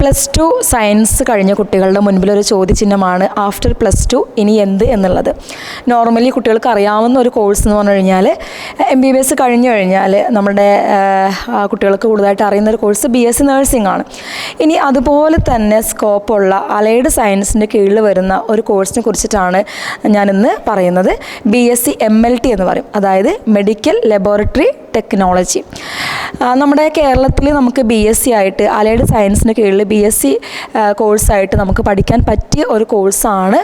+2 science കഴിഞ്ഞ കുട്ടികളുടെ മുൻപിലൊരു ചോദ്യചിഹ്നമാണ് after +2 ഇനി എന്ത് എന്നുള്ളത്. നോർമലി കുട്ടികൾക്ക് അറിയാവുന്ന ഒരു കോഴ്സ് എന്ന് പറഞ്ഞു കഴിഞ്ഞാൽ MBBS കഴിഞ്ഞു കഴിഞ്ഞാൽ നമ്മുടെ കുട്ടികൾക്ക് കൂടുതലായിട്ട് അറിയുന്ന ഒരു കോഴ്സ് BSc നഴ്സിംഗ് ആണ്. ഇനി അതുപോലെ തന്നെ സ്കോപ്പുള്ള അലൈഡ് സയൻസിൻ്റെ കീഴിൽ വരുന്ന ഒരു കോഴ്സിനെ കുറിച്ചിട്ടാണ് ഞാനിന്ന് പറയുന്നത്. BSc MLT എന്ന് പറയും, അതായത് മെഡിക്കൽ ലബോറട്ടറി ടെക്നോളജി. നമ്മുടെ കേരളത്തിൽ നമുക്ക് BSc ആയിട്ട് അലൈഡ് സയൻസിന് കീഴിൽ BSc കോഴ്സായിട്ട് നമുക്ക് പഠിക്കാൻ പറ്റിയ ഒരു കോഴ്സാണ്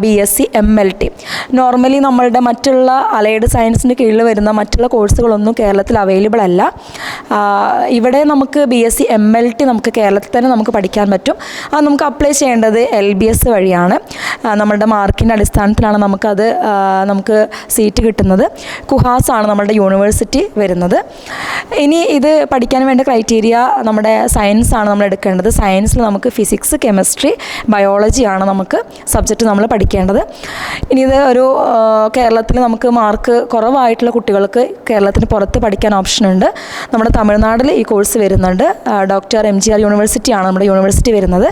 BSc MLT. നോർമലി നമ്മളുടെ മറ്റുള്ള അലൈഡ് സയൻസിന് കീഴിൽ വരുന്ന മറ്റുള്ള കോഴ്സുകളൊന്നും കേരളത്തിൽ അവൈലബിൾ അല്ല. ഇവിടെ നമുക്ക് BSc MLT നമുക്ക് കേരളത്തിൽ തന്നെ നമുക്ക് പഠിക്കാൻ പറ്റും. അത് നമുക്ക് അപ്ലൈ ചെയ്യേണ്ടത് LBS വഴിയാണ്. നമ്മളുടെ മാർക്കിൻ്റെ അടിസ്ഥാനത്തിലാണ് നമുക്ക് സീറ്റ് കിട്ടുന്നത്. കുഹാസ് ആണ് നമ്മുടെ യൂണിവേഴ്സിറ്റി വരുന്നത്. ഇനി ഇത് പഠിക്കാൻ വേണ്ട ക്രൈറ്റീരിയ നമ്മുടെ സയൻസ് ആണ് നമ്മൾ എടുക്കേണ്ടത്. സയൻസിൽ നമുക്ക് ഫിസിക്സ്, കെമിസ്ട്രി, ബയോളജിയാണ് നമുക്ക് സബ്ജക്റ്റ് നമ്മൾ പഠിക്കേണ്ടത്. ഇനി ഇത് ഒരു കേരളത്തിൽ നമുക്ക് മാർക്ക് കുറവായിട്ടുള്ള കുട്ടികൾക്ക് കേരളത്തിന് പുറത്ത് പഠിക്കാൻ ഓപ്ഷൻ ഉണ്ട്. നമ്മുടെ തമിഴ്നാട്ടിൽ ഈ കോഴ്സ് വരുന്നുണ്ട്. ഡോക്ടർ MGR യൂണിവേഴ്സിറ്റിയാണ് നമ്മുടെ യൂണിവേഴ്സിറ്റി വരുന്നത്.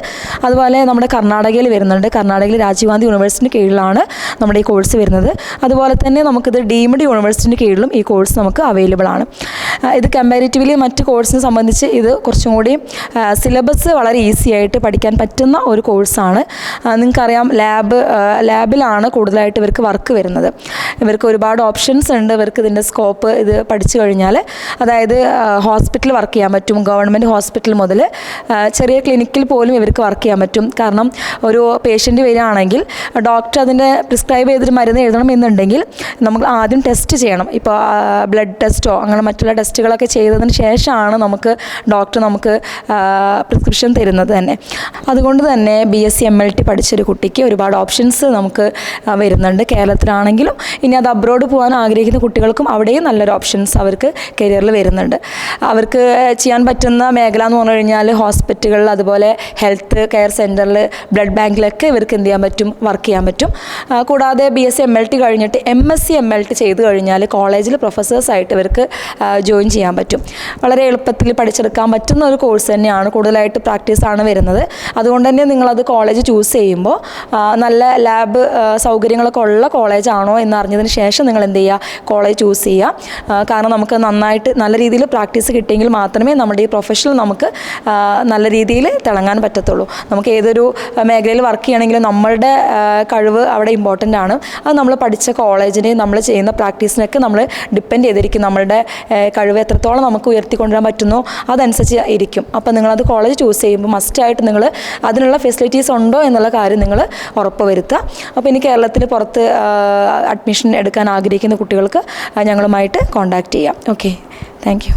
അതുപോലെ നമ്മുടെ കർണാടകയിൽ വരുന്നുണ്ട്. കർണാടകയിൽ രാജീവ് ഗാന്ധി യൂണിവേഴ്സിറ്റിന് കീഴിലാണ് നമ്മുടെ ഈ കോഴ്സ് വരുന്നത്. അതുപോലെ തന്നെ നമുക്കിത് ഡീംഡ് യൂണിവേഴ്സിറ്റിന് കീഴിലും ഈ കോഴ്സ് നമുക്ക് അവൈലബിൾ ആണ്. ഇത് കമ്പാരിറ്റീവ്ലി മറ്റ് കോഴ്സിനെ സംബന്ധിച്ച് ഇത് കുറച്ചും കൂടി സിലബസ് വളരെ ഈസി ആയിട്ട് പഠിക്കാൻ പറ്റുന്ന ഒരു കോഴ്സാണ്. നിങ്ങൾക്കറിയാം ലാബിലാണ് കൂടുതലായിട്ട് ഇവർക്ക് വർക്ക് വരുന്നത്. ഇവർക്ക് ഒരുപാട് ഓപ്ഷൻസ് ഉണ്ട്. ഇവർക്ക് ഇതിൻ്റെ സ്കോപ്പ് ഇത് പഠിച്ചു കഴിഞ്ഞാൽ, അതായത് ഹോസ്പിറ്റലിൽ വർക്ക് ചെയ്യാൻ പറ്റും. ഗവൺമെൻറ് ഹോസ്പിറ്റൽ മുതൽ ചെറിയ ക്ലിനിക്കിൽ പോലും ഇവർക്ക് വർക്ക് ചെയ്യാൻ പറ്റും. കാരണം ഒരു പേഷ്യൻ്റ് വരികയാണെങ്കിൽ ഡോക്ടർ അതിൻ്റെ പ്രിസ്ക്രൈബ് ചെയ്തൊരു മരുന്ന് എഴുതണം എന്നുണ്ടെങ്കിൽ നമുക്ക് ആദ്യം ടെസ്റ്റ് ചെയ്യണം. ഇപ്പോൾ ബ്ലഡ് ടെസ്റ്റോ അങ്ങനെ മറ്റുള്ള ടെസ്റ്റുകളൊക്കെ ചെയ്തതിന് ശേഷമാണ് ഡോക്ടർ നമുക്ക് പ്രിസ്ക്രിപ്ഷൻ തരുന്നത് തന്നെ. അതുകൊണ്ട് തന്നെ BSc MLT പഠിച്ചൊരു കുട്ടിക്ക് ഒരുപാട് ഓപ്ഷൻസ് നമുക്ക് വരുന്നുണ്ട് കേരളത്തിലാണെങ്കിലും. ഇനി അത് അബ്രോഡ് പോകാൻ ആഗ്രഹിക്കുന്ന കുട്ടികൾക്കും അവിടെയും നല്ലൊരു ഓപ്ഷൻസ് അവർക്ക് കരിയറിൽ വരുന്നുണ്ട്. അവർക്ക് ചെയ്യാൻ പറ്റുന്ന മേഖല എന്ന് പറഞ്ഞു കഴിഞ്ഞാൽ ഹോസ്പിറ്റലുകളിൽ, അതുപോലെ ഹെൽത്ത് കെയർ സെൻറ്ററിൽ, ബ്ലഡ് ബാങ്കിലൊക്കെ ഇവർക്ക് എന്ത് ചെയ്യാൻ പറ്റും, വർക്ക് ചെയ്യാൻ പറ്റും. കൂടാതെ BSc MLT കഴിഞ്ഞിട്ട് MSc MLT ചെയ്ത് കഴിഞ്ഞാൽ കോളേജിൽ പ്രൊഫസേഴ്സായിട്ട് ഇവർക്ക് ജോയിൻ ചെയ്യാൻ പറ്റും. വളരെ എളുപ്പത്തിൽ പഠിച്ചെടുക്കാൻ പറ്റുന്ന ഒരു കോഴ്സ് തന്നെയാണ്. കൂടുതലായിട്ട് പ്രാക്ടീസാണ് വരുന്നത്. അതുകൊണ്ട് തന്നെ നിങ്ങളത് കോളേജ് ചൂസ് ചെയ്യുമ്പോൾ നല്ല ലാബ് സൗകര്യങ്ങളൊക്കെ ഉള്ള കോളേജാണോ എന്ന് അറിഞ്ഞതിന് ശേഷം നിങ്ങൾ എന്ത് ചെയ്യുക, കോളേജ് ചൂസ് ചെയ്യുക. കാരണം നമുക്ക് നന്നായിട്ട് നല്ല രീതിയിൽ പ്രാക്ടീസ് കിട്ടിയെങ്കിൽ മാത്രമേ നമ്മുടെ ഈ പ്രൊഫഷനിൽ നമുക്ക് നല്ല രീതിയിൽ തിളങ്ങാൻ പറ്റത്തുള്ളൂ. നമുക്ക് ഏതൊരു മേഖലയിൽ വർക്ക് ചെയ്യണമെങ്കിലും നമ്മളുടെ കഴിവ് അവിടെ ഇമ്പോർട്ടൻ്റ് ആണ്. അത് നമ്മൾ പഠിച്ച കോളേജിനെയും നമ്മൾ ചെയ്യുന്ന പ്രാക്ടീസിനൊക്കെ നമ്മൾ ഡിപ്പെൻഡ് ചെയ്തിരിക്കും. നമ്മളുടെ കഴിവ് എത്രത്തോളം നമുക്ക് ഉയർത്തിക്കൊണ്ടുവരാൻ പറ്റുന്നോ അതനുസരിച്ച് ഇരിക്കും. അപ്പോൾ നിങ്ങളത് കോളേജ് ചൂസ് ചെയ്യുമ്പോൾ മസ്റ്റായിട്ട് നിങ്ങൾ അതിനുള്ള ഫെസിലിറ്റീസ് ഉണ്ടോ എന്നുള്ള കാര്യം നിങ്ങൾ ഉറപ്പ് വരുത്തുക. അപ്പോൾ ഇനി കേരളത്തിൽ പുറത്ത് അഡ്മിഷൻ എടുക്കാൻ ആഗ്രഹിക്കുന്ന കുട്ടികൾക്ക് ഞങ്ങളുമായിട്ട് കോൺടാക്റ്റ് ചെയ്യാം. Okay, thank you.